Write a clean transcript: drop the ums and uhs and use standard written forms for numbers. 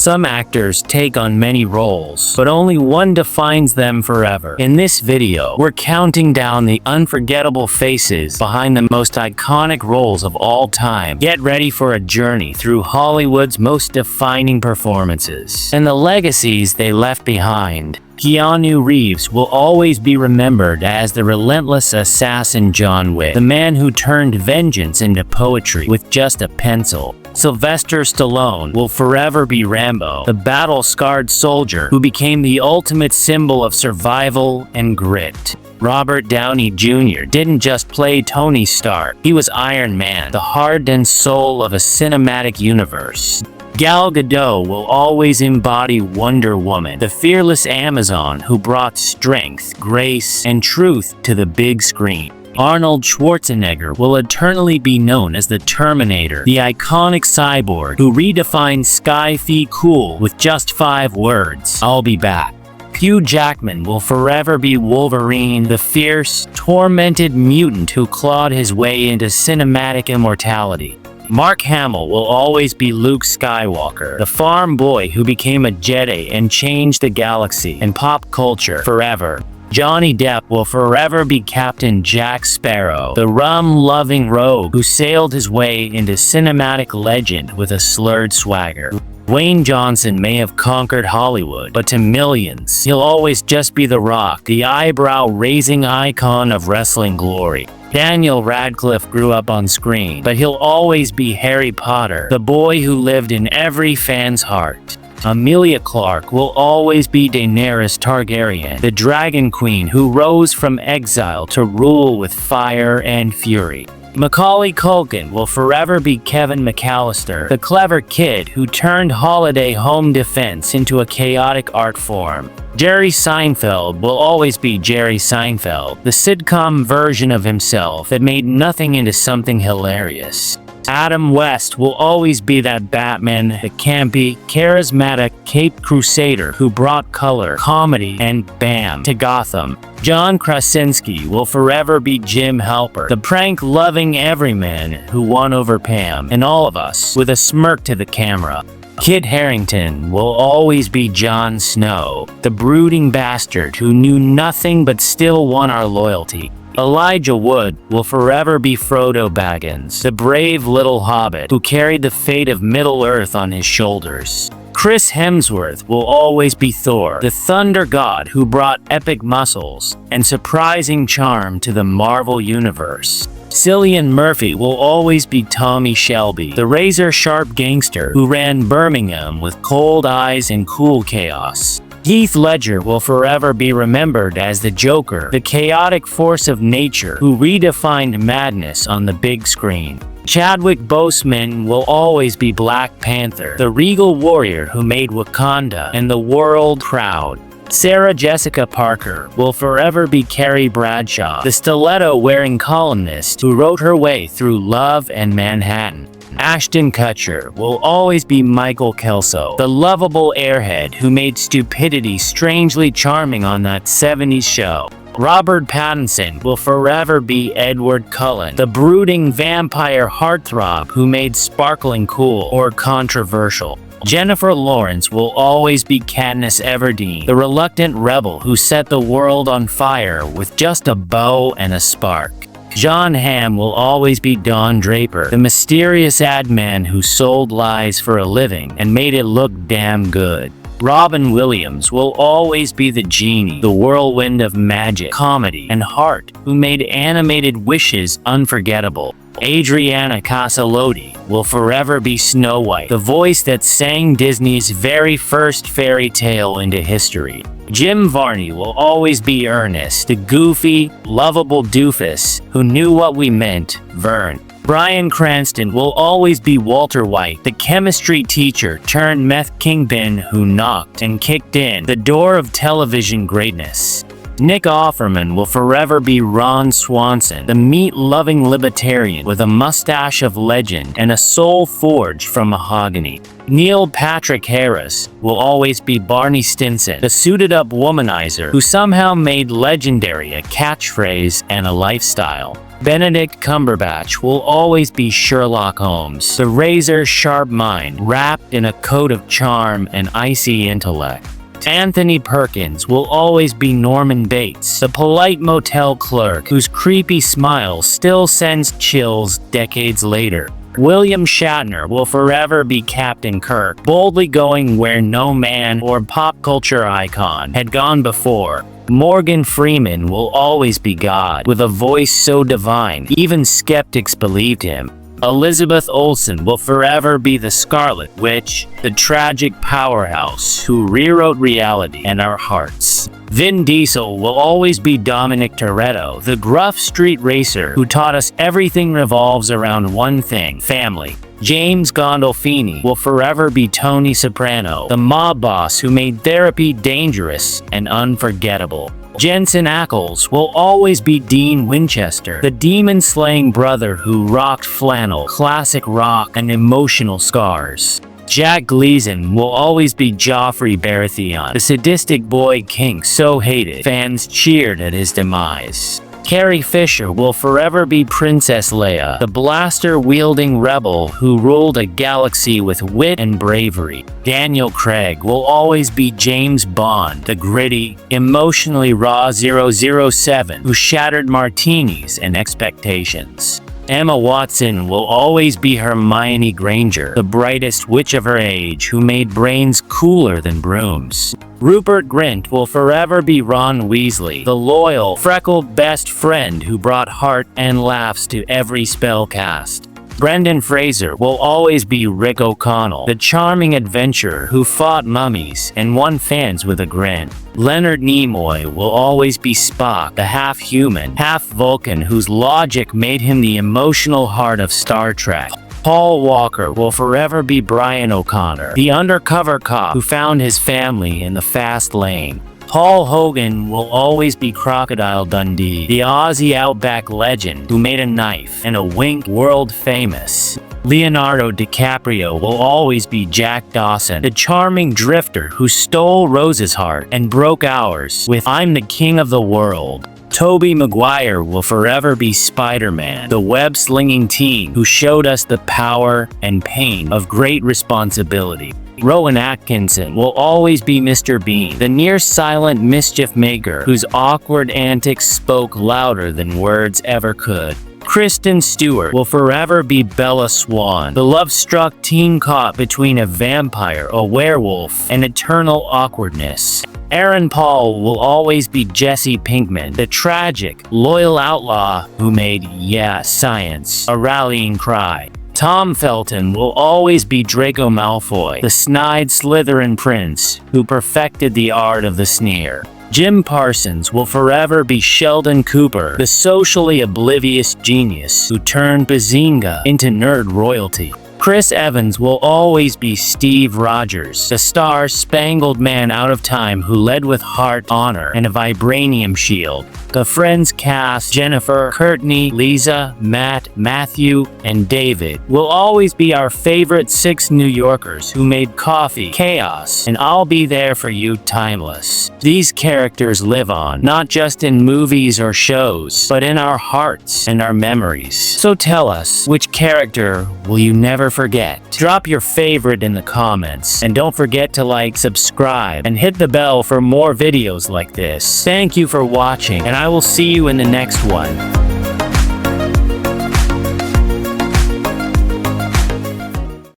Some actors take on many roles, but only one defines them forever. In this video, we're counting down the unforgettable faces behind the most iconic roles of all time. Get ready for a journey through Hollywood's most defining performances and the legacies they left behind. Keanu Reeves will always be remembered as the relentless assassin John Wick, the man who turned vengeance into poetry with just a pencil. Sylvester Stallone will forever be Rambo, the battle-scarred soldier who became the ultimate symbol of survival and grit. Robert Downey Jr. didn't just play Tony Stark, he was Iron Man, the heart and soul of a cinematic universe. Gal Gadot will always embody Wonder Woman, the fearless Amazon who brought strength, grace, and truth to the big screen. Arnold Schwarzenegger will eternally be known as the Terminator, the iconic cyborg who redefined sci-fi cool with just 5 words, "I'll be back." Hugh Jackman will forever be Wolverine, the fierce, tormented mutant who clawed his way into cinematic immortality. Mark Hamill will always be Luke Skywalker, the farm boy who became a Jedi and changed the galaxy and pop culture forever. Johnny Depp will forever be Captain Jack Sparrow, the rum-loving rogue who sailed his way into cinematic legend with a slurred swagger. Dwayne Johnson may have conquered Hollywood, but to millions, he'll always just be The Rock, the eyebrow-raising icon of wrestling glory. Daniel Radcliffe grew up on screen, but he'll always be Harry Potter, the boy who lived in every fan's heart. Emilia Clarke will always be Daenerys Targaryen, the Dragon Queen who rose from exile to rule with fire and fury. Macaulay Culkin will forever be Kevin McAllister, the clever kid who turned holiday home defense into a chaotic art form. Jerry Seinfeld will always be Jerry Seinfeld, the sitcom version of himself that made nothing into something hilarious. Adam West will always be that Batman, the campy, charismatic Caped Crusader who brought color, comedy, and bam to Gotham. John Krasinski will forever be Jim Halpert, the prank-loving everyman who won over Pam and all of us with a smirk to the camera. Kit Harington will always be Jon Snow, the brooding bastard who knew nothing but still won our loyalty. Elijah Wood will forever be Frodo Baggins, the brave little hobbit who carried the fate of Middle-earth on his shoulders. Chris Hemsworth will always be Thor, the thunder god who brought epic muscles and surprising charm to the Marvel Universe. Cillian Murphy will always be Tommy Shelby, the razor-sharp gangster who ran Birmingham with cold eyes and cool chaos. Heath Ledger will forever be remembered as the Joker, the chaotic force of nature who redefined madness on the big screen. Chadwick Boseman will always be Black Panther, the regal warrior who made Wakanda and the world proud. Sarah Jessica Parker will forever be Carrie Bradshaw, the stiletto-wearing columnist who wrote her way through Love and Manhattan. Ashton Kutcher will always be Michael Kelso, the lovable airhead who made stupidity strangely charming on that 70s show. Robert Pattinson will forever be Edward Cullen, the brooding vampire heartthrob who made sparkling cool or controversial. Jennifer Lawrence will always be Katniss Everdeen, the reluctant rebel who set the world on fire with just a bow and a spark. Jon Hamm will always be Don Draper, the mysterious ad man who sold lies for a living and made it look damn good. Robin Williams will always be the Genie, the whirlwind of magic, comedy, and heart, who made animated wishes unforgettable. Adriana Casaloti will forever be Snow White, the voice that sang Disney's very first fairy tale into history. Jim Varney will always be Ernest, the goofy, lovable doofus who knew what we meant, Vern. Bryan Cranston will always be Walter White, the chemistry teacher turned meth kingpin who knocked and kicked in the door of television greatness. Nick Offerman will forever be Ron Swanson, the meat-loving libertarian with a mustache of legend and a soul forged from mahogany. Neil Patrick Harris will always be Barney Stinson, the suited-up womanizer who somehow made legendary a catchphrase and a lifestyle. Benedict Cumberbatch will always be Sherlock Holmes, the razor-sharp mind wrapped in a coat of charm and icy intellect. Anthony Perkins will always be Norman Bates, the polite motel clerk whose creepy smile still sends chills decades later. William Shatner will forever be Captain Kirk, boldly going where no man or pop culture icon had gone before. Morgan Freeman will always be God, with a voice so divine, even skeptics believed him. Elizabeth Olsen will forever be the Scarlet Witch, the tragic powerhouse who rewrote reality and our hearts. Vin Diesel will always be Dominic Toretto, the gruff street racer who taught us everything revolves around one thing: family. James Gandolfini will forever be Tony Soprano, the mob boss who made therapy dangerous and unforgettable. Jensen Ackles will always be Dean Winchester, the demon-slaying brother who rocked flannel, classic rock, and emotional scars. Jack Gleason will always be Joffrey Baratheon, the sadistic boy king so hated fans cheered at his demise. Carrie Fisher will forever be Princess Leia, the blaster-wielding rebel who ruled a galaxy with wit and bravery. Daniel Craig will always be James Bond, the gritty, emotionally raw 007 who shattered martinis and expectations. Emma Watson will always be Hermione Granger, the brightest witch of her age who made brains cooler than brooms. Rupert Grint will forever be Ron Weasley, the loyal, freckled best friend who brought heart and laughs to every spell cast. Brendan Fraser will always be Rick O'Connell, the charming adventurer who fought mummies and won fans with a grin. Leonard Nimoy will always be Spock, the half-human, half-Vulcan whose logic made him the emotional heart of Star Trek. Paul Walker will forever be Brian O'Connor, the undercover cop who found his family in the fast lane. Paul Hogan will always be Crocodile Dundee, the Aussie outback legend who made a knife and a wink world famous. Leonardo DiCaprio will always be Jack Dawson, the charming drifter who stole Rose's heart and broke ours with I'm the King of the World. Tobey Maguire will forever be Spider-Man, the web-slinging teen who showed us the power and pain of great responsibility. Rowan Atkinson will always be Mr. Bean, the near-silent mischief maker whose awkward antics spoke louder than words ever could. Kristen Stewart will forever be Bella Swan, the love-struck teen caught between a vampire, a werewolf, and eternal awkwardness. Aaron Paul will always be Jesse Pinkman, the tragic, loyal outlaw who made Yeah, Science a rallying cry. Tom Felton will always be Draco Malfoy, the snide Slytherin prince who perfected the art of the sneer. Jim Parsons will forever be Sheldon Cooper, the socially oblivious genius who turned Bazinga into nerd royalty. Chris Evans will always be Steve Rogers, the star-spangled man out of time who led with heart, honor, and a vibranium shield. The Friends cast, Jennifer, Courtney, Lisa, Matt, Matthew, and David, will always be our favorite 6 New Yorkers who made coffee, chaos, and I'll be there for you timeless. These characters live on, not just in movies or shows, but in our hearts and our memories. So tell us, which character will you never forget? Drop your favorite in the comments, and don't forget to like, subscribe, and hit the bell for more videos like this. Thank you for watching, and I will see you in the next one.